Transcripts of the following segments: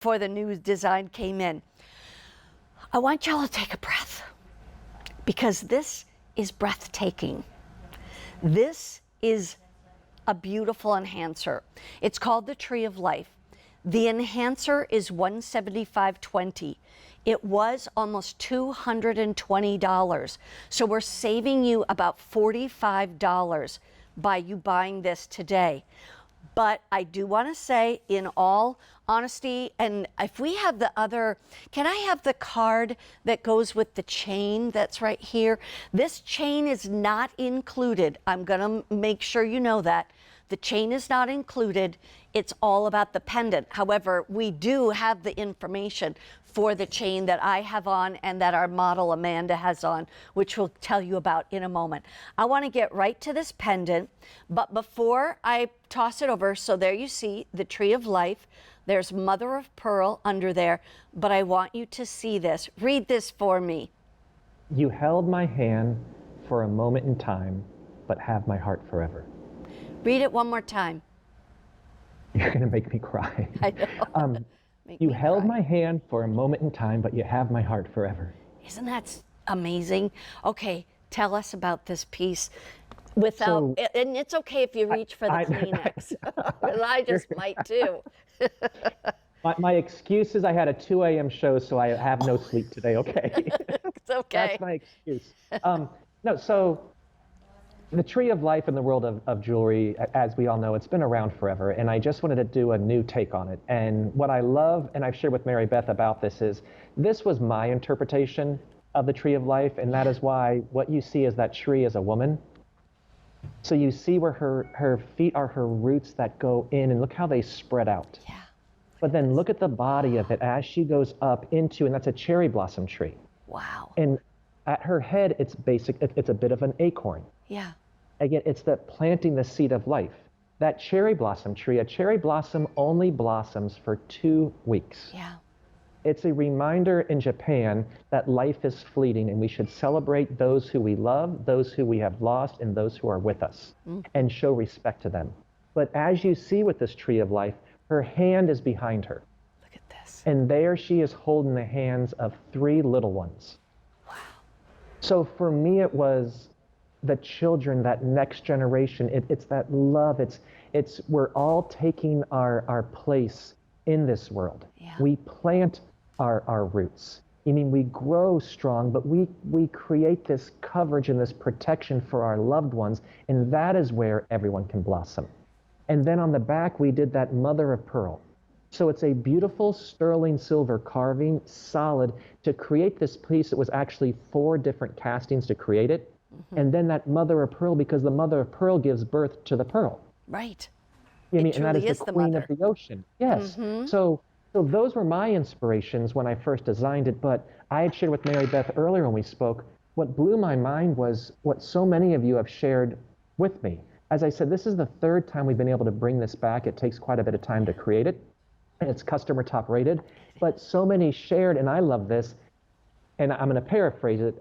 before the new design came in. I want y'all to take a breath because this is breathtaking. This is a beautiful enhancer. It's called the Tree of Life. The enhancer is $175.20. It was almost $220. So we're saving you about $45 by you buying this today. But I do want to say, in all honesty, and if we have the other, can I have the card that goes with the chain that's right here? This chain is not included. I'm going to make sure you know that. The chain is not included. It's all about the pendant. However, we do have the information for the chain that I have on and that our model Amanda has on, which we'll tell you about in a moment. I want to get right to this pendant, but before I toss it over, so there you see the Tree of Life. There's mother of pearl under there, but I want you to see this. Read this for me. You held my hand for a moment in time, but have my heart forever. Read it one more time. You're going to make me cry. I know. You held my hand for a moment in time, but you have my heart forever. Isn't that amazing? Okay, tell us about this piece without, and it's okay if you reach for the Kleenex, because I just might too. My excuse is I had a 2 a.m. show, so I have no sleep today, okay? It's okay. That's my excuse. No, so the Tree of Life in the world of jewelry, as we all know, it's been around forever, and I just wanted to do a new take on it. And what I love, and I've shared with Mary Beth about this, is this was my interpretation of the Tree of Life, and that is why what you see is that tree is a woman. So you see where her feet are her roots that go in, and look how they spread out. Yeah. But then look at the body of it as she goes up into, and that's a cherry blossom tree. Wow. And at her head, it's a bit of an acorn. Yeah. Again, it's that planting the seed of life. That cherry blossom tree, a cherry blossom only blossoms for 2 weeks. Yeah. It's a reminder in Japan that life is fleeting and we should celebrate those who we love, those who we have lost, and those who are with us, and show respect to them. But as you see with this Tree of Life, her hand is behind her. Look at this. And there she is holding the hands of 3 little ones. Wow. So for me, it was the children, that next generation. It's that love. It's we're all taking our place in this world. Yeah. We plant our roots. I mean, we grow strong, but we create this coverage and this protection for our loved ones, and that is where everyone can blossom. And then on the back, we did that mother of pearl. So it's a beautiful sterling silver carving, solid, to create this piece. It was actually 4 different castings to create it. And then that mother of pearl, because the mother of pearl gives birth to the pearl. Right. I mean, and that is the queen of the ocean. Yes. So those were my inspirations when I first designed it. But I had shared with Mary Beth earlier when we spoke, what blew my mind was what so many of you have shared with me. As I said, this is the 3rd time we've been able to bring this back. It takes quite a bit of time to create it. And it's customer top rated. But so many shared, and I love this, and I'm going to paraphrase it.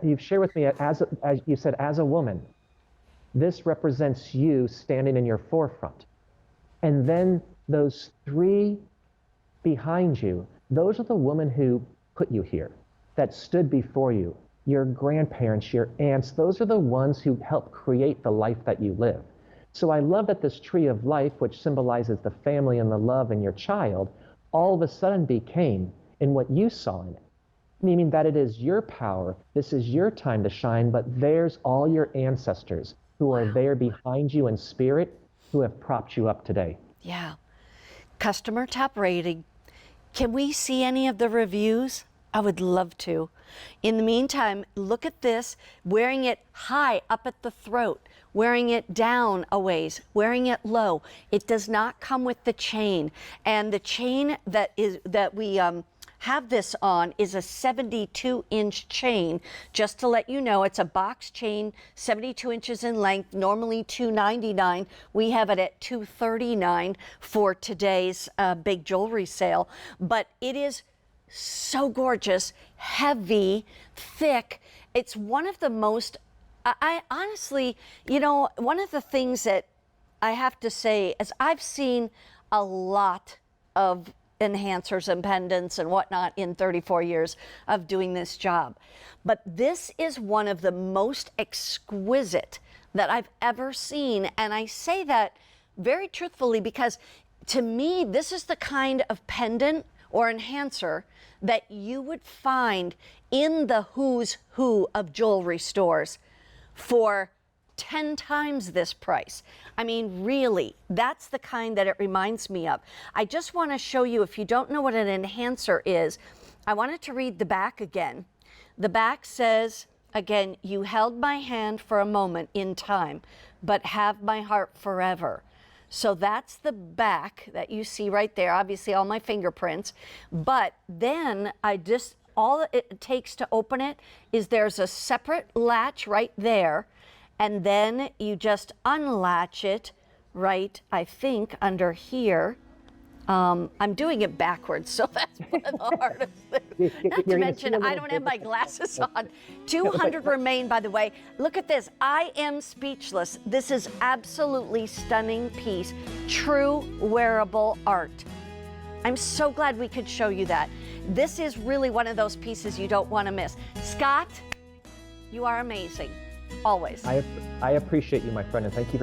You've shared with me, as you said, as a woman, this represents you standing in your forefront. And then those 3 behind you, those are the women who put you here, that stood before you, your grandparents, your aunts. Those are the ones who helped create the life that you live. So I love that this Tree of Life, which symbolizes the family and the love in your child, all of a sudden became in what you saw in it. Meaning that it is your power, this is your time to shine, but there's all your ancestors who are there behind you in spirit, who have propped you up today. Yeah. Customer top rating. Can we see any of the reviews? I would love to. In the meantime, look at this, wearing it high up at the throat, wearing it down a ways, wearing it low. It does not come with the chain. And the chain that we have this on is a 72-inch chain. Just to let you know, it's a box chain, 72 inches in length, normally $299. We have it at $239 for today's big jewelry sale. But it is so gorgeous, heavy, thick. It's one of the most, I honestly, you know, one of the things that I have to say is I've seen a lot of enhancers and pendants and whatnot in 34 years of doing this job. But this is one of the most exquisite that I've ever seen. And I say that very truthfully because to me, this is the kind of pendant or enhancer that you would find in the who's who of jewelry stores for 10 times this price. I mean, really, that's the kind that it reminds me of. I just want to show you, if you don't know what an enhancer is, I wanted to read the back again. The back says, again, you held my hand for a moment in time, but have my heart forever. So that's the back that you see right there, obviously all my fingerprints. But then all it takes to open it is there's a separate latch right there. And then you just unlatch it right, I think, under here. I'm doing it backwards, so that's one of the hardest things. Not to mention, I don't have my glasses on. 200 remain, by the way. Look at this. I am speechless. This is absolutely stunning piece. True wearable art. I'm so glad we could show you that. This is really one of those pieces you don't want to miss. Scott, you are amazing. Always. I appreciate you, my friend, and thank you for